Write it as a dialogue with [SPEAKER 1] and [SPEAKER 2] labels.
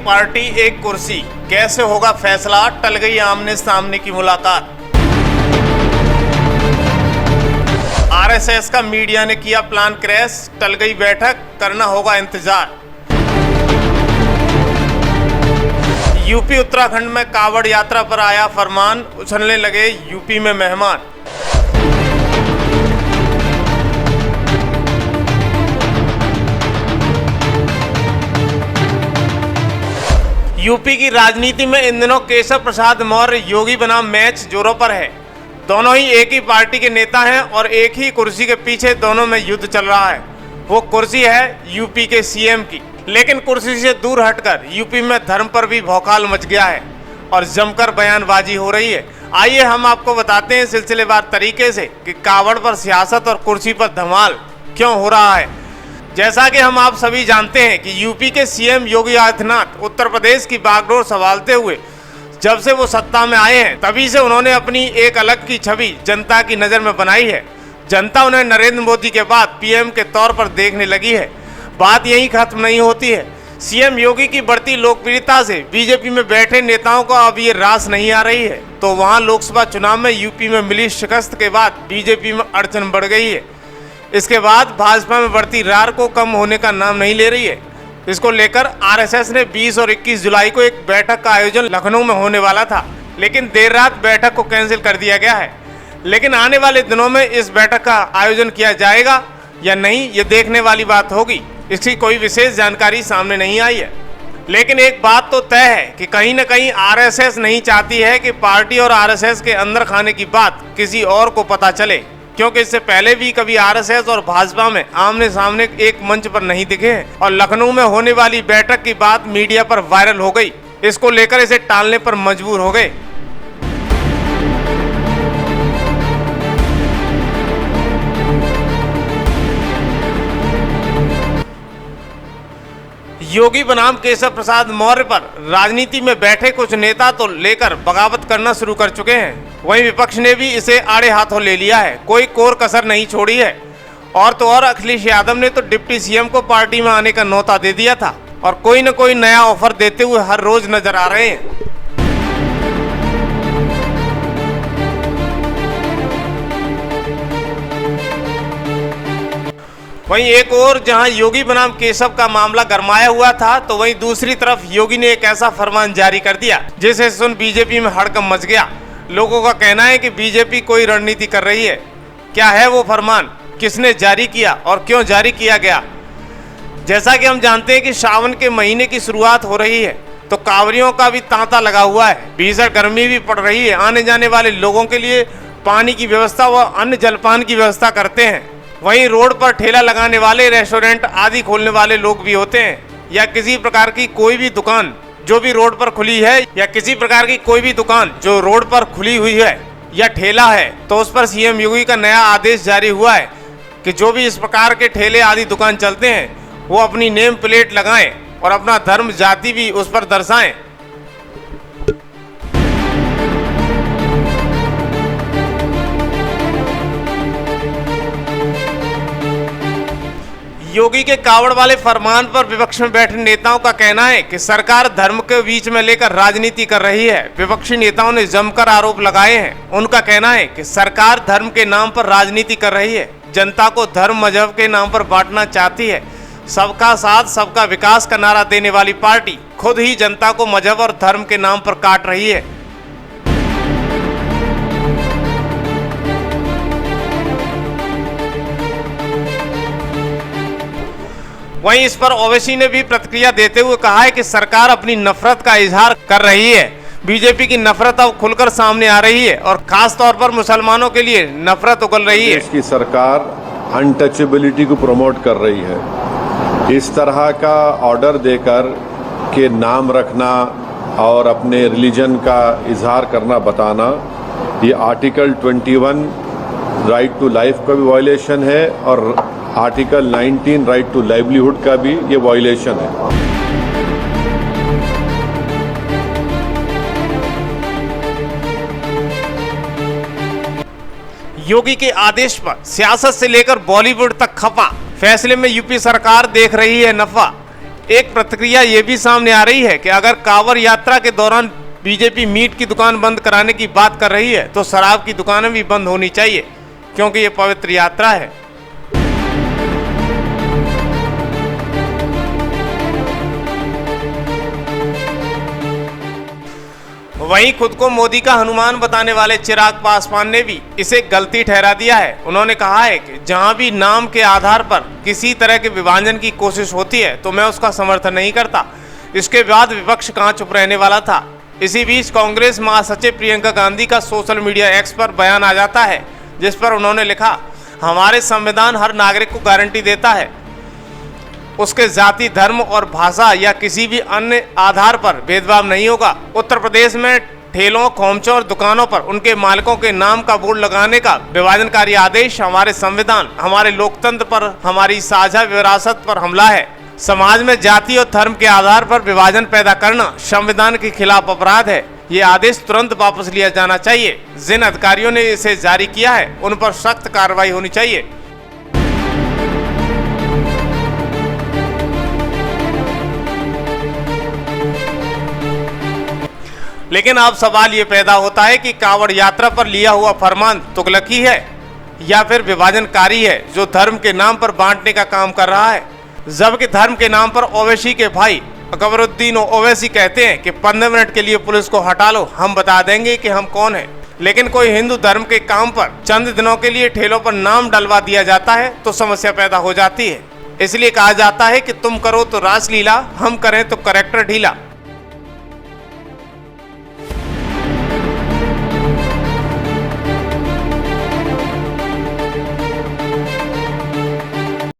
[SPEAKER 1] Party एक कुर्सी, कैसे होगा फैसला, टल गई आमने सामने की मुलाकात। आरएसएस का मीडिया ने किया प्लान क्रैश, टल गई बैठक, करना होगा इंतजार। यूपी उत्तराखंड में कावड़ यात्रा पर आया फरमान, उछलने लगे यूपी में मेहमान। यूपी की राजनीति में इन दिनों केशव प्रसाद मौर्य योगी बनाम मैच जोरों पर है। दोनों ही एक ही पार्टी के नेता हैं और एक ही कुर्सी के पीछे दोनों में युद्ध चल रहा है। वो कुर्सी है यूपी के सीएम की। लेकिन कुर्सी से दूर हटकर यूपी में धर्म पर भी भौकाल मच गया है और जमकर बयानबाजी हो रही है। आइए हम आपको बताते हैं सिलसिलेवार तरीके से कि कावड़ पर सियासत और कुर्सी पर धमाल क्यों हो रहा है। जैसा कि हम आप सभी जानते हैं कि यूपी के सीएम योगी आदित्यनाथ उत्तर प्रदेश की बागडोर संभालते हुए जब से वो सत्ता में आए हैं तभी से उन्होंने अपनी एक अलग की छवि जनता की नज़र में बनाई है। जनता उन्हें नरेंद्र मोदी के बाद पीएम के तौर पर देखने लगी है। बात यही खत्म नहीं होती है। सीएम योगी की बढ़ती लोकप्रियता से बीजेपी में बैठे नेताओं को अब ये रास नहीं आ रही है। तो वहाँ लोकसभा चुनाव में यूपी में मिली शिकस्त के बाद बीजेपी में अड़चन बढ़ गई है। इसके बाद भाजपा में बढ़ती रार को कम होने का नाम नहीं ले रही है। इसको लेकर आरएसएस ने 20 और 21 जुलाई को एक बैठक का आयोजन लखनऊ में होने वाला था, लेकिन देर रात बैठक को कैंसिल कर दिया गया है। लेकिन आने वाले दिनों में इस बैठक का आयोजन किया जाएगा या नहीं, ये देखने वाली बात होगी। इसकी कोई विशेष जानकारी सामने नहीं आई है। लेकिन एक बात तो तय है कि कहीं न कहीं आरएसएस नहीं चाहती है कि पार्टी और आरएसएस के अंदर खाने की बात किसी और को पता चले, क्योंकि इससे पहले भी कभी आरएसएस और भाजपा में आमने सामने एक मंच पर नहीं दिखे हैं और लखनऊ में होने वाली बैठक की बात मीडिया पर वायरल हो गई। इसको लेकर इसे टालने पर मजबूर हो गए। योगी बनाम केशव प्रसाद मौर्य पर राजनीति में बैठे कुछ नेता तो लेकर बगावत करना शुरू कर चुके हैं। वहीं विपक्ष ने भी इसे आड़े हाथों ले लिया है, कोई कोर कसर नहीं छोड़ी है। और तो और अखिलेश यादव ने तो डिप्टी सीएम को पार्टी में आने का न्योता दे दिया था और कोई न कोई नया ऑफर देते हुए हर रोज नजर आ रहे हैं। वहीं एक और जहां योगी बनाम केशव का मामला गरमाया हुआ था, तो वहीं दूसरी तरफ योगी ने एक ऐसा फरमान जारी कर दिया जिसे सुन बीजेपी में हड़कंप मच गया। लोगों का कहना है कि बीजेपी कोई रणनीति कर रही है। क्या है वो फरमान, किसने जारी किया और क्यों जारी किया गया? जैसा कि हम जानते हैं कि सावन के महीने की शुरुआत हो रही है, तो कांवरियों का भी तांता लगा हुआ है। भीषण गर्मी भी पड़ रही है। आने जाने वाले लोगों के लिए पानी की व्यवस्था व अन्य जलपान की व्यवस्था करते हैं। वहीं रोड पर ठेला लगाने वाले, रेस्टोरेंट आदि खोलने वाले लोग भी होते हैं, या किसी प्रकार की कोई भी दुकान जो भी रोड पर खुली है, या किसी प्रकार की कोई भी दुकान जो रोड पर खुली हुई है या ठेला है, तो उस पर सीएम योगी का नया आदेश जारी हुआ है कि जो भी इस प्रकार के ठेले आदि दुकान चलते हैं वो अपनी नेम प्लेट लगाएं और अपना धर्म जाति भी उस पर दर्शाएं। योगी के कावड़ वाले फरमान पर विपक्ष में बैठे नेताओं का कहना है कि सरकार धर्म के बीच में लेकर राजनीति कर रही है। विपक्षी नेताओं ने जमकर आरोप लगाए हैं। उनका कहना है कि सरकार धर्म के नाम पर राजनीति कर रही है, जनता को धर्म मजहब के नाम पर बांटना चाहती है। सबका साथ सबका विकास का नारा देने वाली पार्टी खुद ही जनता को मजहब और धर्म के नाम पर काट रही है। वहीं इस पर ओवैसी ने भी प्रतिक्रिया देते हुए कहा है कि सरकार अपनी नफरत का इजहार कर रही है। बीजेपी की नफरत अब खुलकर सामने आ रही है और खास तौर पर मुसलमानों के लिए नफरत उगल रही है।
[SPEAKER 2] इसकी सरकार अनटचेबिलिटी को प्रमोट कर रही है। इस तरह का ऑर्डर देकर के नाम रखना और अपने रिलीजन का इजहार करना, बताना, ये आर्टिकल 21 राइट टू लाइफ का भी वायलेशन है और आर्टिकल 19 राइट टू लाइवलीहुड का भी ये वायलेशन है।
[SPEAKER 1] योगी के आदेश पर सियासत से लेकर बॉलीवुड तक खफा। फैसले में यूपी सरकार देख रही है नफा। एक प्रतिक्रिया ये भी सामने आ रही है कि अगर कांवड़ यात्रा के दौरान बीजेपी मीट की दुकान बंद कराने की बात कर रही है तो शराब की दुकानें भी बंद होनी चाहिए, क्योंकि ये पवित्र यात्रा है। वहीं खुद को मोदी का हनुमान बताने वाले चिराग पासवान ने भी इसे गलती ठहरा दिया है। उन्होंने कहा है कि जहां भी नाम के आधार पर किसी तरह के विभाजन की कोशिश होती है तो मैं उसका समर्थन नहीं करता। इसके बाद विपक्ष कहां चुप रहने वाला था। इसी बीच कांग्रेस महासचिव प्रियंका गांधी का सोशल मीडिया एक्स पर बयान आ जाता है, जिस पर उन्होंने लिखा, हमारे संविधान हर नागरिक को गारंटी देता है, उसके जाति, धर्म और भाषा या किसी भी अन्य आधार पर भेदभाव नहीं होगा। उत्तर प्रदेश में ठेलों, खोमचों और दुकानों पर उनके मालिकों के नाम का बोर्ड लगाने का विभाजनकारी आदेश हमारे संविधान, हमारे लोकतंत्र पर, हमारी साझा विरासत पर हमला है। समाज में जाति और धर्म के आधार पर विभाजन पैदा करना संविधान के खिलाफ अपराध है। ये आदेश तुरंत वापस लिया जाना चाहिए। जिन अधिकारियों ने इसे जारी किया है उन पर सख्त कार्रवाई होनी चाहिए। लेकिन अब सवाल ये पैदा होता है कि कांवड़ यात्रा पर लिया हुआ फरमान तुगलकी है या फिर विभाजनकारी है, जो धर्म के नाम पर बांटने का काम कर रहा है। जबकि धर्म के नाम पर ओवैसी के भाई अकबरुद्दीन ओवैसी कहते हैं कि 15 मिनट के लिए पुलिस को हटा लो, हम बता देंगे कि हम कौन हैं। लेकिन कोई हिंदू धर्म के काम पर चंद दिनों के लिए ठेलों पर नाम डलवा दिया जाता है तो समस्या पैदा हो जाती है। इसलिए कहा जाता है कि तुम करो तो रासलीला, हम करें तो करैक्टर ढीला।